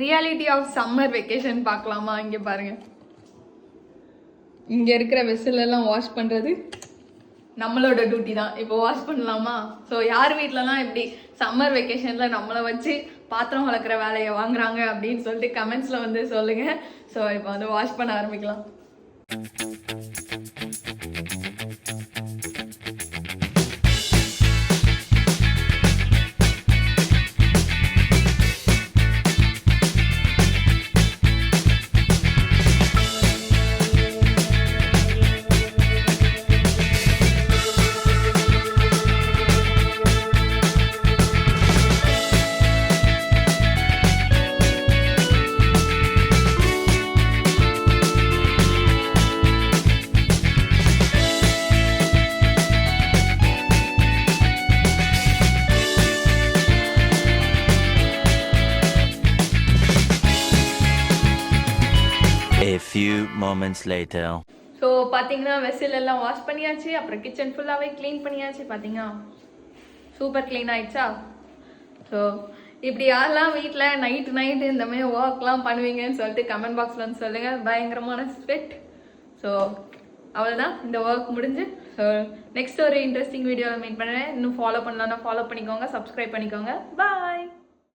Reality of summer vacation பார்க்கலாமா? இங்கே பாருங்க, இங்கே இருக்கிற வெசல் எல்லாம் வாஷ் பண்ணுறது நம்மளோட டியூட்டி தான். இப்போ வாஷ் பண்ணலாமா? ஸோ யார் வீட்டிலலாம் எப்படி சம்மர் வெக்கேஷனில் நம்மளை வச்சு பாத்திரம் வளர்க்குற வேலையை வாங்குறாங்க அப்படின்னு சொல்லிட்டு கமெண்ட்ஸில் வந்து சொல்லுங்கள். ஸோ இப்போ வந்து வாஷ் பண்ண ஆரம்பிக்கலாம். A few moments later. So பார்த்தீங்கன்னா வெசில் எல்லாம் வாஷ் பண்ணியாச்சு. அப்புறம் கிச்சன் ஃபுல்லாகவே க்ளீன் பண்ணியாச்சு. பார்த்தீங்கன்னா சூப்பர் க்ளீன் ஆயிடுச்சா? ஸோ இப்படி யாரெல்லாம் வீட்டில் நைட்டு இந்த மாதிரி ஒர்க்லாம் பண்ணுவீங்கன்னு சொல்லிட்டு கமெண்ட் பாக்ஸில் வந்து சொல்லுங்கள். பயங்கரமான ஸ்வெட். ஸோ அவ்வளோதான், இந்த ஒர்க் முடிஞ்சு. ஸோ நெக்ஸ்ட் ஒரு இன்ட்ரெஸ்டிங் வீடியோவில் மீட் பண்ணுவேன். இன்னும் ஃபாலோ பண்ணலான்னா ஃபாலோ பண்ணிக்கோங்க, சப்ஸ்கிரைப் பண்ணிக்கோங்க. பாய்.